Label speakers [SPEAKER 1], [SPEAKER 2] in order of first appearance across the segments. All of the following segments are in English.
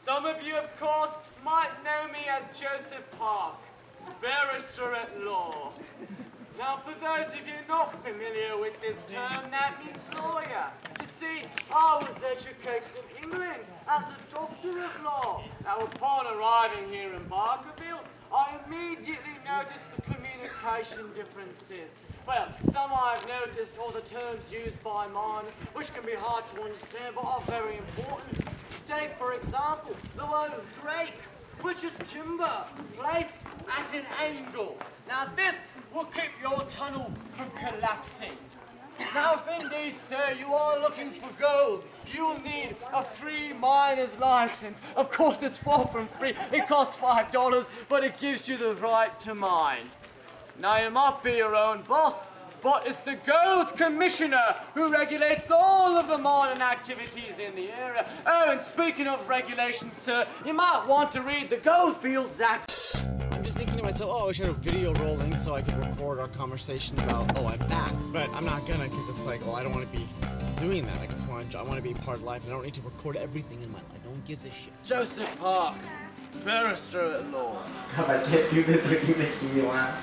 [SPEAKER 1] Some of you, of course, might know me as Joseph Park, barrister at law. Now, for those of you not familiar with this term, that means lawyer. You see, I was educated in England as a doctor of law. Now, upon arriving here in Barkerville, I immediately noticed the communication differences. Well, some I've noticed are the terms used by mine, which can be hard to understand, but are very important. Take, for example, the word rake, which is timber placed at an angle. Now, this will keep your tunnel from collapsing. Now, if indeed, sir, you are looking for gold, you'll need a free miner's license. Of course, it's far from free. It costs $5, but it gives you the right to mine. Now, you might be your own boss, but it's the Gold Commissioner who regulates all of the mining activities in the area. Oh, and speaking of regulations, sir, you might want to read the Goldfields Act. I'm just thinking to myself, oh, I wish I had a video rolling so I could record our conversation about, oh, I'm back. But I'm not gonna, because it's like, well, I don't want to be doing that. I want to be part of life, and I don't need to record everything in my life. No one gives a shit. Joseph Park, barrister at law.
[SPEAKER 2] If I can't do this with you making me laugh.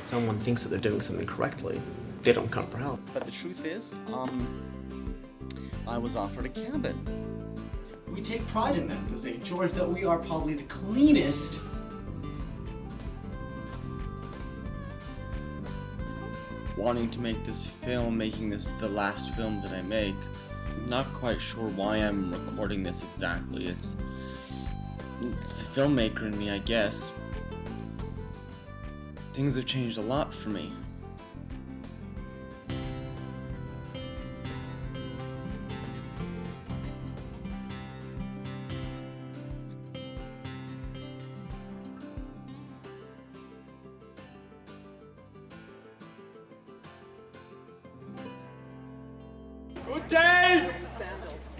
[SPEAKER 2] Someone thinks that they're doing something correctly, they don't come for help. But the truth is, I was offered a cabin. We take pride in that to St. George that we are probably the cleanest.
[SPEAKER 3] Wanting to make this film, making this the last film that I make. I'm not quite sure why I'm recording this exactly. It's the filmmaker in me, I guess. Things have changed a lot for me.
[SPEAKER 1] Good day!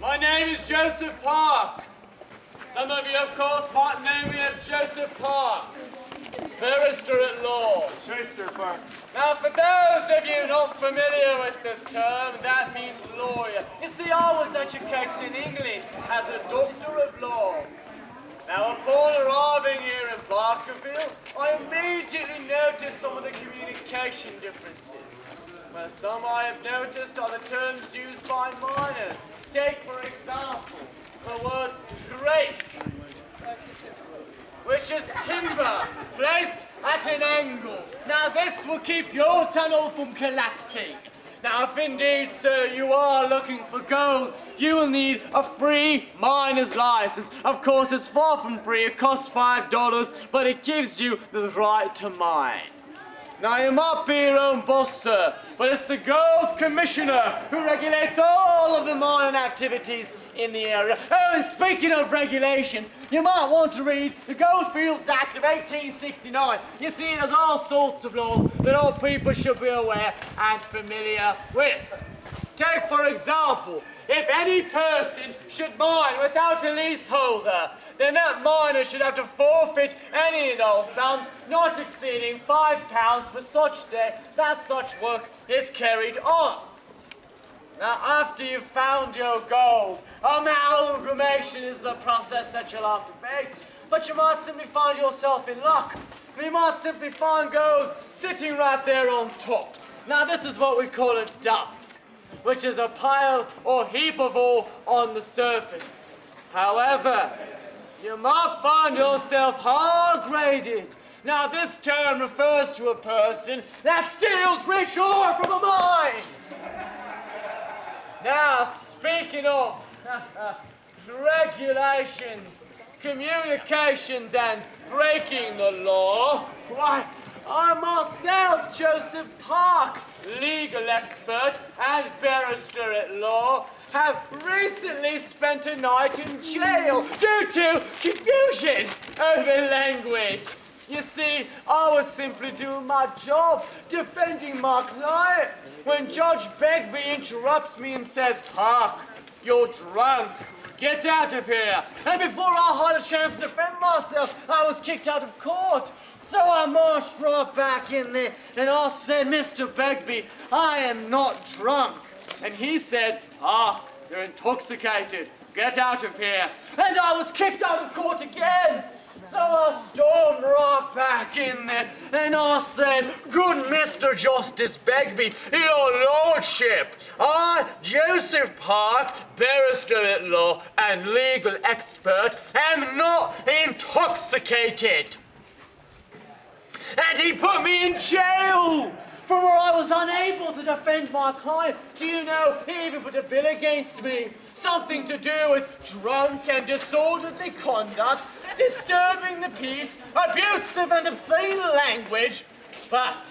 [SPEAKER 1] My name is Joseph Park. Some of you, of course, might know me as Joseph Park, barrister at law.
[SPEAKER 4] Chester Park.
[SPEAKER 1] Now, for those of you not familiar with this term, that means lawyer. You see, I was educated in England as a doctor of law. Now, upon arriving here in Barkerville, I immediately noticed some of the communication differences. Well, some I have noticed are the terms used by miners. Take, for example, the word rake, which is timber placed at an angle. Now, this will keep your tunnel from collapsing. Now, if indeed, sir, you are looking for gold, you will need a free miner's license. Of course, it's far from free. It costs $5, but it gives you the right to mine. Now, you might be your own boss, sir, but it's the Gold Commissioner who regulates all of the mining activities in the area. Oh, and speaking of regulations, you might want to read the Goldfields Act of 1869. You see, there's all sorts of laws that all people should be aware and familiar with. Take, for example, if any person should mine without a leaseholder, then that miner should have to forfeit any and all sums not exceeding £5 for such day that such work is carried on. Now, after you've found your gold, amalgamation is the process that you'll have to face. But you might simply find yourself in luck. You might simply find gold sitting right there on top. Now, this is what we call a dump, which is a pile or heap of ore on the surface. However, you might find yourself high-graded. Now, this term refers to a person that steals rich ore from a mine. Now, speaking of regulations, communications, and breaking the law, why, I myself, Joseph Park, legal expert and barrister at law, have recently spent a night in jail due to confusion over language. You see, I was simply doing my job, defending my client, when Judge Begbie interrupts me and says, "Park, you're drunk. Get out of here." And before I had a chance to defend myself, I was kicked out of court. So I marched right back in there and I said, "Mr. Begbie, I am not drunk." And he said, "Ah, you're intoxicated." get out of here. And I was kicked out of court again. So I stormed right back in there, and I said, "Good Mr. Justice Begbie, your lordship, I, Joseph Park, barrister at law and legal expert, am not intoxicated." And he put me in jail, from where I was unable to defend my client. Do you know, he even put a bill against me. Something to do with drunk and disorderly conduct, disturbing the peace, abusive and obscene language. But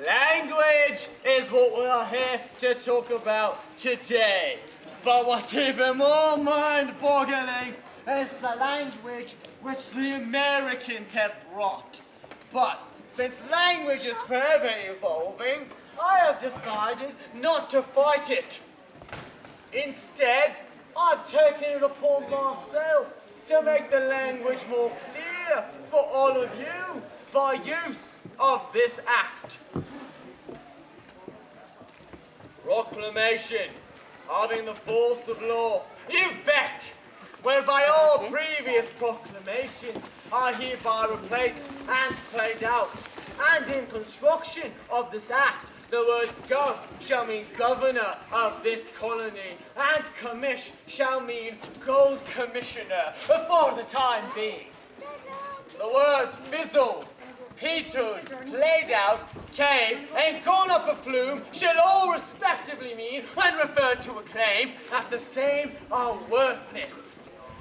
[SPEAKER 1] language is what we are here to talk about today. But what's even more mind-boggling is the language which the Americans have brought. But since language is forever evolving, I have decided not to fight it. Instead, I've taken it upon myself to make the language more clear for all of you by use of this act. Proclamation, having the force of law, you bet, whereby all previous proclamations are hereby replaced and played out. And in construction of this act, the words "gov" shall mean governor of this colony, and commish shall mean gold commissioner for the time being. The words fizzled, petered, played out, caved, and gone up a flume shall all respectively mean, when referred to a claim, that the same are worthless.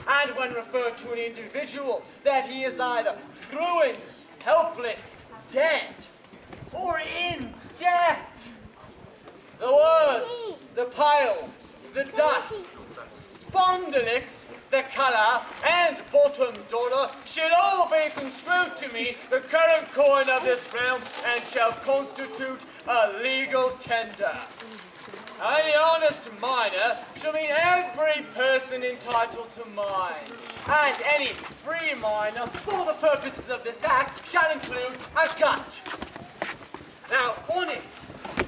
[SPEAKER 1] And when referred to an individual, that he is either ruined, helpless, dead, or in debt. The words, the pile, the dust, spondylics, the colour, and bottom dollar shall all be construed to me the current coin of this realm, and shall constitute a legal tender. Any honest miner shall mean every person entitled to mine, and any free miner, for the purposes of this act, shall include a gut. Now, on it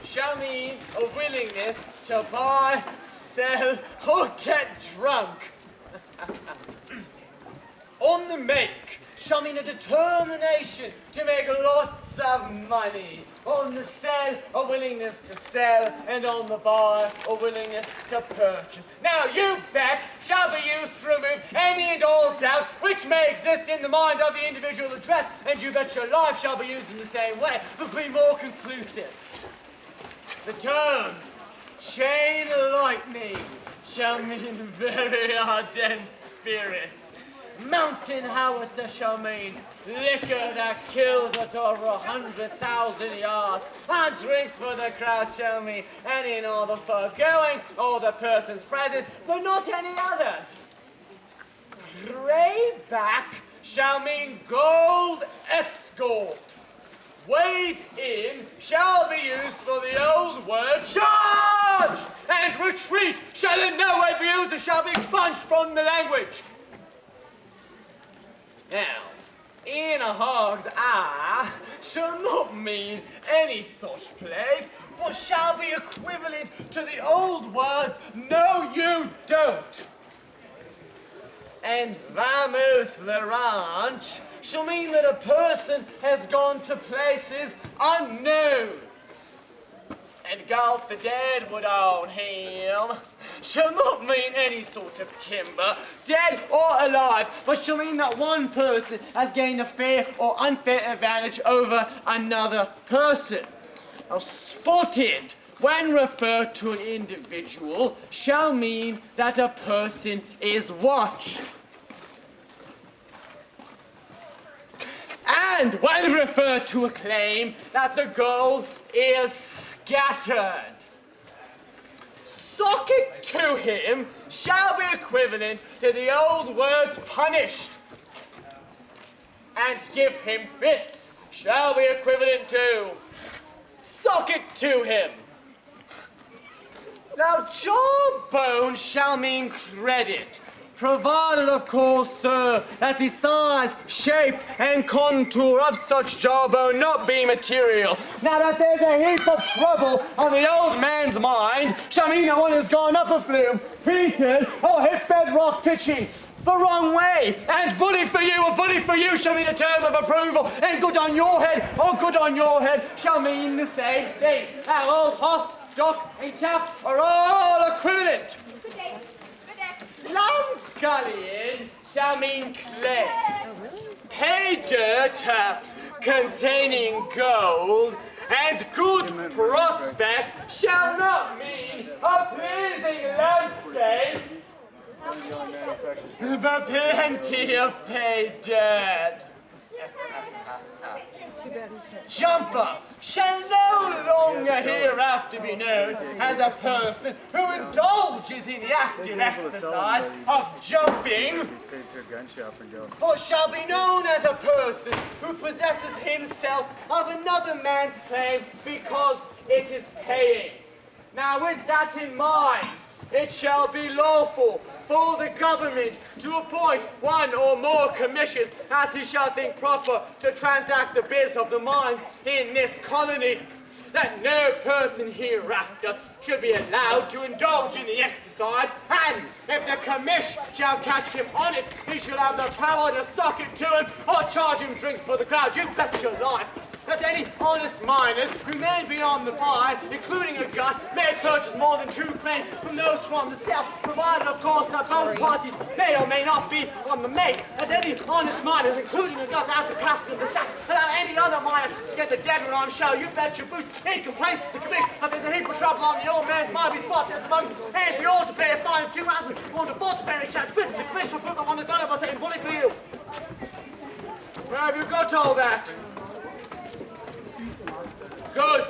[SPEAKER 1] shall mean a willingness to buy, sell, or get drunk. On the make shall mean a determination to make lots of money. On the sell, a willingness to sell, and on the buy, a willingness to purchase. Now, you bet shall be used to remove any and all doubt which may exist in the mind of the individual addressed, and you bet your life shall be used in the same way, but be more conclusive. The terms chain lightning shall mean very ardent spirits. Mountain howitzer shall mean liquor that kills at over 100,000 yards. And drinks for the crowd shall mean any and all the foregoing, all the persons present, but not any others. Greyback shall mean gold escort. Wade in shall be used for the old word charge, and retreat shall in no way be used and shall be expunged from the language. Now, in a hog's eye shall not mean any such place, but shall be equivalent to the old words "no, you don't." And vamos the ranch shall mean that a person has gone to places unknown. And golf the dead would own him shall not mean any sort of timber, dead or alive, but shall mean that one person has gained a fair or unfair advantage over another person. Now, spotted, when referred to an individual, shall mean that a person is watched. And when referred to a claim, that the gold is scattered. Socket to him shall be equivalent to the old words punished. And give him fits shall be equivalent to socket to him. Now, jawbone shall mean credit. provided, of course, sir, that the size, shape, and contour of such jawbone not be material. Now that there's a heap of trouble on the old man's mind, shall mean no one has gone up a flume, Peter, or hit bedrock pitching the wrong way. And bully for you, or bully for you shall mean a term of approval, and good on your head, or good on your head shall mean the same thing. Now old hoss, duck, and cap are all equivalent.
[SPEAKER 4] Good day. Good day.
[SPEAKER 1] Slum gullying shall mean clay. Pay dirt containing gold, and good prospect shall not mean a pleasing landscape, but plenty of pay dirt. Jumper shall no longer hereafter be known as a person who indulges in the active exercise of jumping, but shall be known as a person who possesses himself of another man's claim because it is paying. Now with that in mind, it shall be lawful for the government to appoint one or more commissions as he shall think proper to transact the biz of the mines in this colony, that no person hereafter should be allowed to indulge in the exercise, and if the commish shall catch him on it, he shall have the power to suck it to him or charge him drink for the crowd. You bet your life that any honest miners who may be on the buy, including a gut, may purchase more than 2 claims from those from the south, provided of course that both parties may or may not be on the make. That any honest miners, including a gut, after casting the sack, allow any other miner to get the dead one on show. You bet your boots. Any complaints to the committee that there's a heap of trouble on the old man's mind be spot as among, and we ought to pay a fine of 2 ounces, or to fault to pay a chance. Visit the commission for the one that's done it by saying bully for you. Where have you got all that? Good.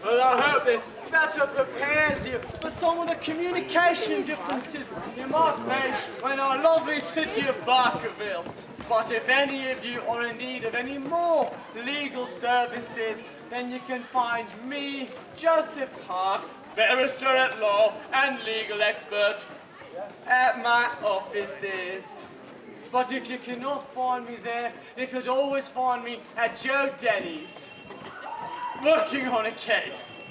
[SPEAKER 1] Well, I hope this better prepares you for some of the communication differences you might face in our lovely city of Barkerville. But if any of you are in need of any more legal services, then you can find me, Joseph Park, barrister at law and legal expert, at my offices. But if you cannot find me there, you could always find me at Joe Denny's, working on a case.